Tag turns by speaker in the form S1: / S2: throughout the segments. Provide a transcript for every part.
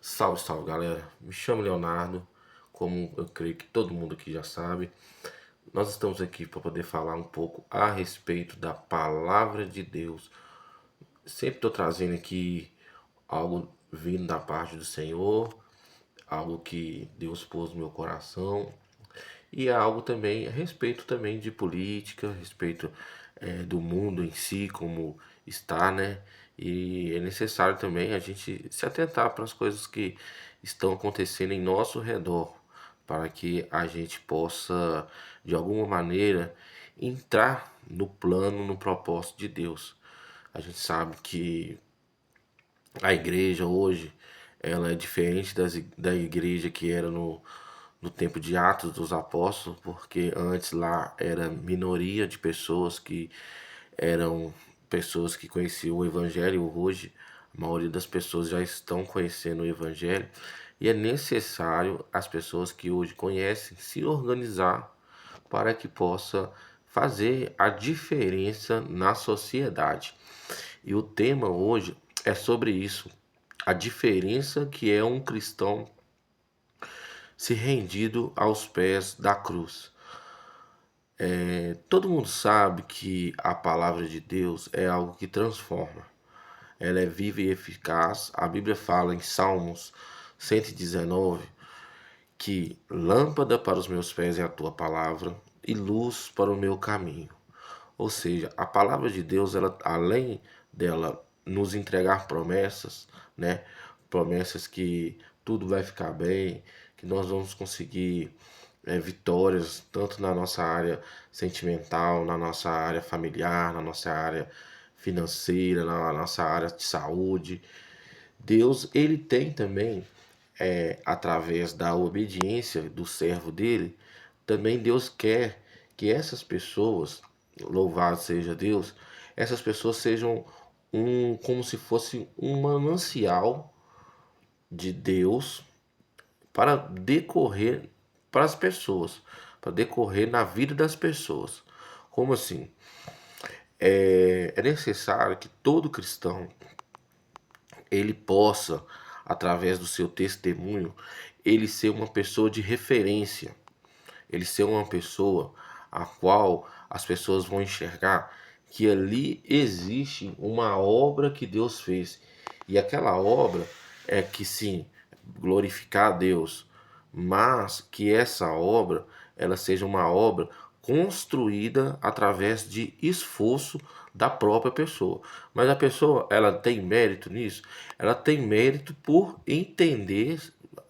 S1: Salve, salve, galera. Me chamo Leonardo, como eu creio que todo mundo aqui já sabe. Nós estamos aqui para poder falar um pouco a respeito da palavra de Deus. Sempre estou trazendo aqui algo vindo da parte do Senhor, algo que Deus pôs no meu coração e é algo também a respeito também de política, a respeito do mundo em si, como está, né? E é necessário também a gente se atentar para as coisas que estão acontecendo em nosso redor, para que a gente possa, de alguma maneira, entrar no plano, no propósito de Deus. A gente sabe que a igreja hoje, ela é diferente da igreja que era no tempo de Atos dos Apóstolos, porque antes lá era minoria de pessoas que eram pessoas que conheciam o Evangelho. Hoje a maioria das pessoas já estão conhecendo o Evangelho e é necessário as pessoas que hoje conhecem se organizar para que possa fazer a diferença na sociedade. E o tema hoje é sobre isso, a diferença que é um cristão se rendido aos pés da cruz. Todo mundo sabe que a palavra de Deus é algo que transforma. Ela é viva e eficaz. A Bíblia fala em Salmos 119 que lâmpada para os meus pés é a tua palavra e luz para o meu caminho. Ou seja, a palavra de Deus, ela, além dela nos entregar promessas, né? Promessas que tudo vai ficar bem, que nós vamos conseguir vitórias tanto na nossa área sentimental, na nossa área familiar, na nossa área financeira, na nossa área de saúde. Deus, ele tem também, através da obediência do servo dele, também Deus quer que essas pessoas, louvado seja Deus, essas pessoas sejam como se fosse um manancial de Deus para decorrer para as pessoas, para decorrer na vida das pessoas. Como assim? É necessário que todo cristão ele possa, através do seu testemunho, ele ser uma pessoa de referência, ele ser uma pessoa a qual as pessoas vão enxergar que ali existe uma obra que Deus fez. E aquela obra é que sim, glorificar a Deus, mas que essa obra ela seja uma obra construída através de esforço da própria pessoa. Mas a pessoa, ela tem mérito nisso? Ela tem mérito por entender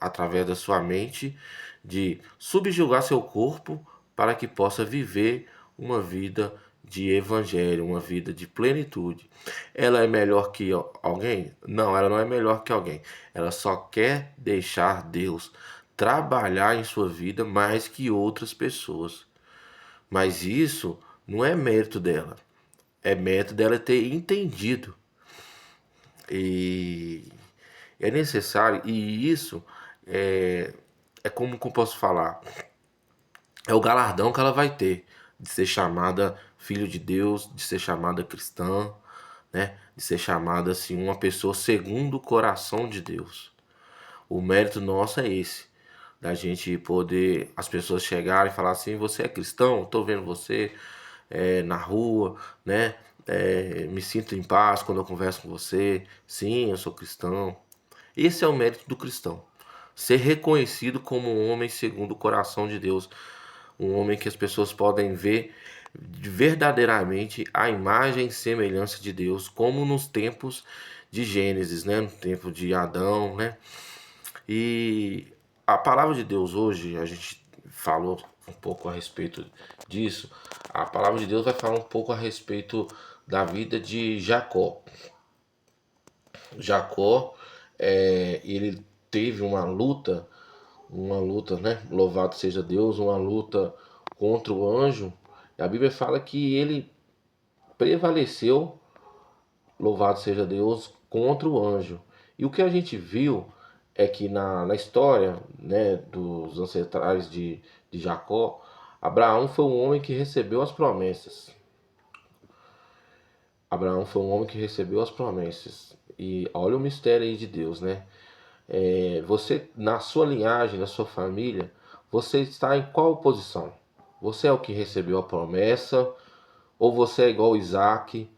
S1: através da sua mente de subjugar seu corpo para que possa viver uma vida de evangelho, uma vida de plenitude. Ela é melhor que alguém? Não, ela não é melhor que alguém. Ela só quer deixar Deus trabalhar em sua vida mais que outras pessoas. Mas isso não é mérito dela. É mérito dela ter entendido. E é necessário, e isso é como que eu posso falar? É o galardão que ela vai ter de ser chamada filho de Deus, de ser chamada cristã, né? De ser chamada assim uma pessoa segundo o coração de Deus. O mérito nosso é esse, da gente poder as pessoas chegarem e falar assim: você é cristão? Tô vendo você na rua, né? Me sinto em paz quando eu converso com você. Sim, eu sou cristão. Esse é o mérito do cristão. Ser reconhecido como um homem segundo o coração de Deus, um homem que as pessoas podem ver verdadeiramente a imagem e semelhança de Deus, como nos tempos de Gênesis, né? No tempo de Adão, né? E a palavra de Deus hoje, a gente falou um pouco a respeito disso. A palavra de Deus vai falar um pouco a respeito da vida de Jacó. Jacó, ele teve uma luta, né? Louvado seja Deus, uma luta contra o anjo. A Bíblia fala que ele prevaleceu, louvado seja Deus, contra o anjo. E o que a gente viu é que na história, né, dos ancestrais de Jacó, Abraão foi um homem que recebeu as promessas. Abraão foi um homem que recebeu as promessas. E olha o mistério aí de Deus, né? Você, na sua linhagem, na sua família, você está em qual posição? Você é o que recebeu a promessa? Ou você é igual Isaac,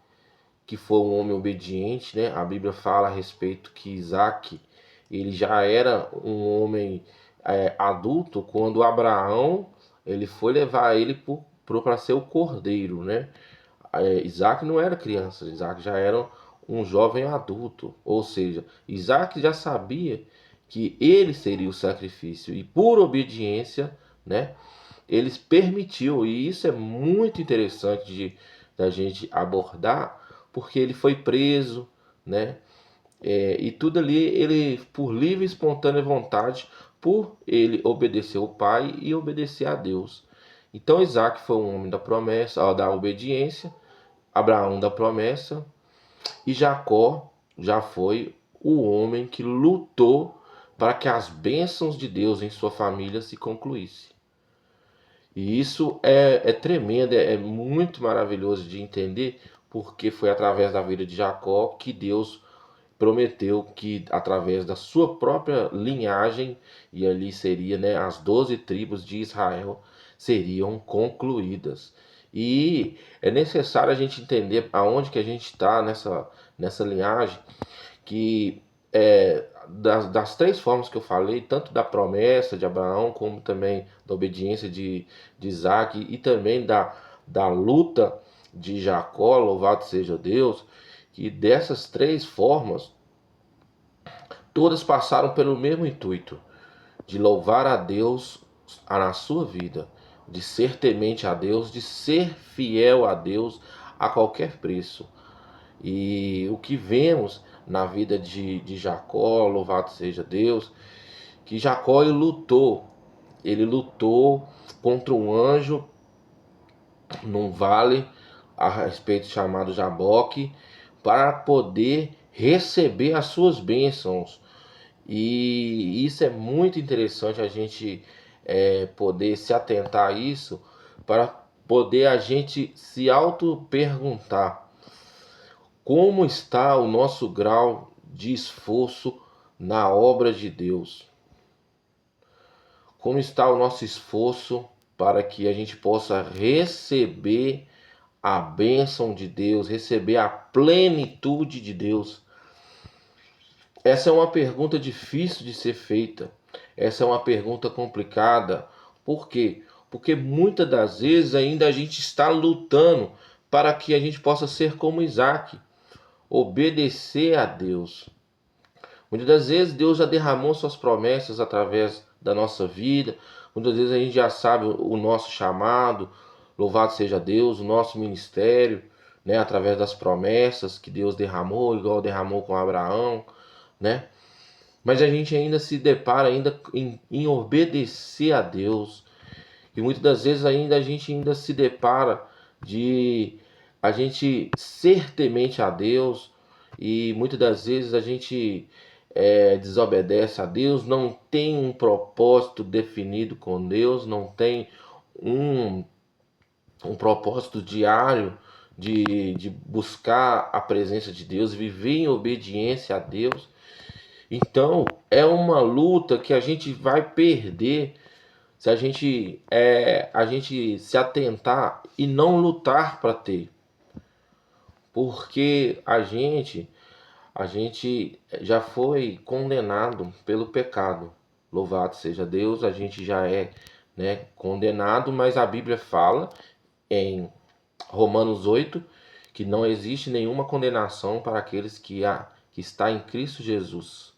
S1: que foi um homem obediente, né? A Bíblia fala a respeito que Isaac, ele já era um homem adulto quando Abraão, ele foi levar ele para ser o cordeiro, né? Isaac não era criança, Isaac já era um jovem adulto, ou seja, Isaac já sabia que ele seria o sacrifício e por obediência, né, eles permitiu, e isso é muito interessante da gente abordar, porque ele foi preso, né, e tudo ali ele por livre e espontânea vontade, por ele obedecer o pai e obedecer a Deus. Então Isaac foi um homem da promessa, da obediência, Abraão da promessa, e Jacó já foi o homem que lutou para que as bênçãos de Deus em sua família se concluíssem. E isso é tremendo, é muito maravilhoso de entender, porque foi através da vida de Jacó que Deus prometeu que através da sua própria linhagem, e ali seria, né, as 12 tribos de Israel, seriam concluídas. E é necessário a gente entender aonde que a gente está nessa linhagem, que das três formas que eu falei, tanto da promessa de Abraão, como também da obediência de Isaac, e também da luta de Jacó, louvado seja Deus, que dessas três formas, todas passaram pelo mesmo intuito, de louvar a Deus na sua vida, de ser temente a Deus, de ser fiel a Deus a qualquer preço. E o que vemos na vida de Jacó, louvado seja Deus, que Jacó ele lutou contra um anjo num vale a respeito chamado Jaboque, para poder receber as suas bênçãos. E isso é muito interessante a gente poder se atentar a isso, para poder a gente se auto-perguntar como está o nosso grau de esforço na obra de Deus. Como está o nosso esforço para que a gente possa receber a bênção de Deus, receber a plenitude de Deus. Essa é uma pergunta difícil de ser feita. Essa é uma pergunta complicada. Por quê? Porque muitas das vezes ainda a gente está lutando para que a gente possa ser como Isaac, obedecer a Deus. Muitas das vezes Deus já derramou suas promessas através da nossa vida. Muitas vezes a gente já sabe o nosso chamado, louvado seja Deus, o nosso ministério, né, através das promessas que Deus derramou, igual derramou com Abraão, né? Mas a gente ainda se depara ainda em obedecer a Deus. E muitas das vezes ainda a gente ainda se depara de a gente ser temente a Deus, e muitas das vezes a gente desobedece a Deus, não tem um propósito definido com Deus, não tem um, um propósito diário de buscar a presença de Deus, viver em obediência a Deus. Então é uma luta que a gente vai perder se a gente se atentar e não lutar para ter, porque a gente já foi condenado pelo pecado. Louvado seja Deus, a gente já é, né, condenado, mas a Bíblia fala em Romanos 8 que não existe nenhuma condenação para aqueles que está em Cristo Jesus.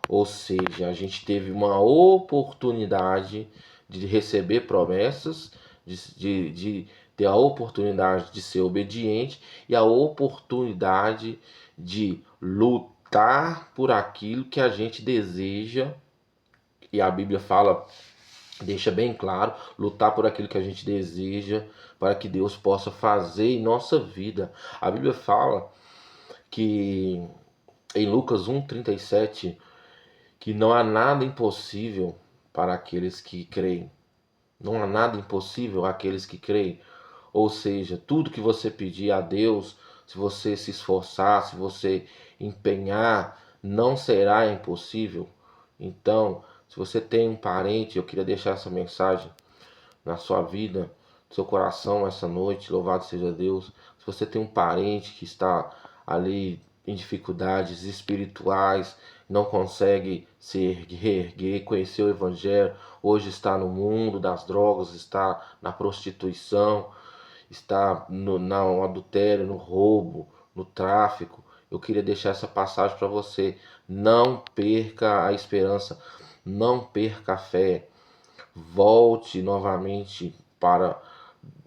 S1: Ou seja, a gente teve uma oportunidade de receber promessas, de ter a oportunidade de ser obediente e a oportunidade de lutar por aquilo que a gente deseja. E a Bíblia fala, deixa bem claro, lutar por aquilo que a gente deseja, para que Deus possa fazer em nossa vida. A Bíblia fala que em Lucas 1:37 que não há nada impossível para aqueles que creem. Não há nada impossível àqueles que creem. Ou seja, tudo que você pedir a Deus, se você se esforçar, se você empenhar, não será impossível. Então, se você tem um parente, eu queria deixar essa mensagem na sua vida, no seu coração essa noite, louvado seja Deus. Se você tem um parente que está ali em dificuldades espirituais, não consegue se reerguer, conhecer o Evangelho, hoje está no mundo das drogas, está na prostituição, está no adultério, no roubo, no tráfico, eu queria deixar essa passagem para você. Não perca a esperança, não perca a fé. Volte novamente para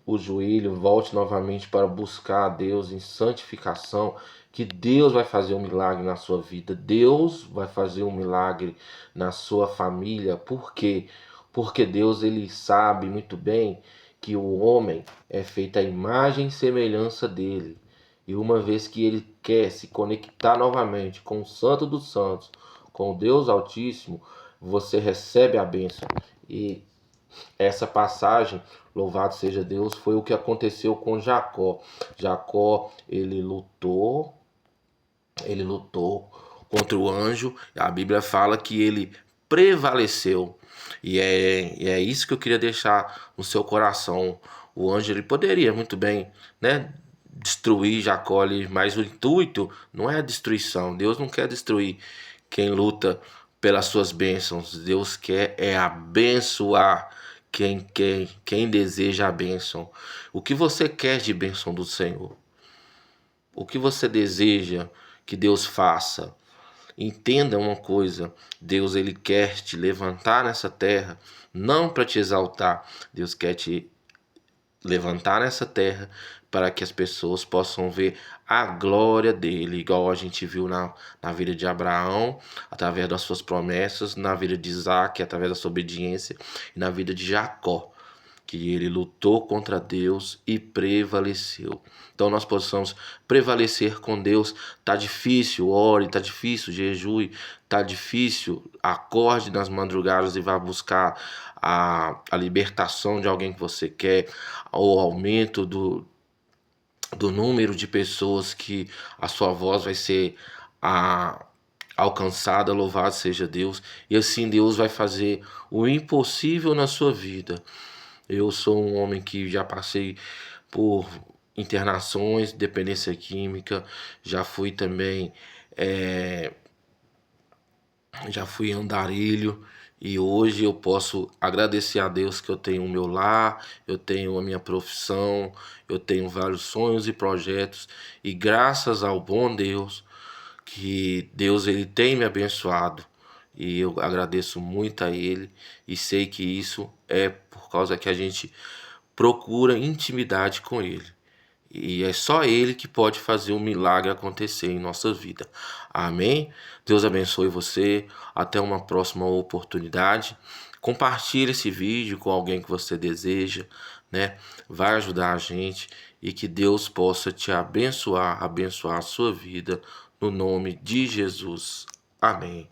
S1: o joelho, volte novamente para buscar a Deus em santificação, que Deus vai fazer um milagre na sua vida, Deus vai fazer um milagre na sua família. Por quê? Porque Deus, ele sabe muito bem que o homem é feito à imagem e semelhança dele. E uma vez que ele quer se conectar novamente com o Santo dos Santos, com o Deus Altíssimo, você recebe a bênção. E essa passagem, louvado seja Deus, foi o que aconteceu com Jacó. Jacó, ele lutou contra o anjo. A Bíblia fala que ele prevaleceu. E é isso que eu queria deixar no seu coração. O anjo, ele poderia muito bem, né, destruir Jacó ali, mas o intuito não é a destruição. Deus não quer destruir quem luta pelas suas bênçãos. Deus quer é abençoar quem deseja a bênção. O que você quer de bênção do Senhor? O que você deseja que Deus faça? Entenda uma coisa, Deus, ele quer te levantar nessa terra, não para te exaltar. Deus quer te levantar nessa terra para que as pessoas possam ver a glória dele, igual a gente viu na vida de Abraão, através das suas promessas, na vida de Isaac, através da sua obediência, e na vida de Jacó, que ele lutou contra Deus e prevaleceu. Então nós possamos prevalecer com Deus. Tá difícil, ore, tá difícil, jejue, tá difícil, acorde nas madrugadas e vá buscar a libertação de alguém que você quer, o aumento do número de pessoas que a sua voz vai ser alcançada, louvado seja Deus. E assim Deus vai fazer o impossível na sua vida. Eu sou um homem que já passei por internações, dependência química, já fui também, já fui andarilho, e hoje eu posso agradecer a Deus que eu tenho o meu lar, eu tenho a minha profissão, eu tenho vários sonhos e projetos, e graças ao bom Deus, que Deus, ele tem me abençoado, e eu agradeço muito a ele, e sei que isso é por causa que a gente procura intimidade com ele. E é só ele que pode fazer um milagre acontecer em nossa vida. Amém? Deus abençoe você. Até uma próxima oportunidade. Compartilhe esse vídeo com alguém que você deseja, né? Vai ajudar a gente, e que Deus possa te abençoar, abençoar a sua vida, no nome de Jesus. Amém.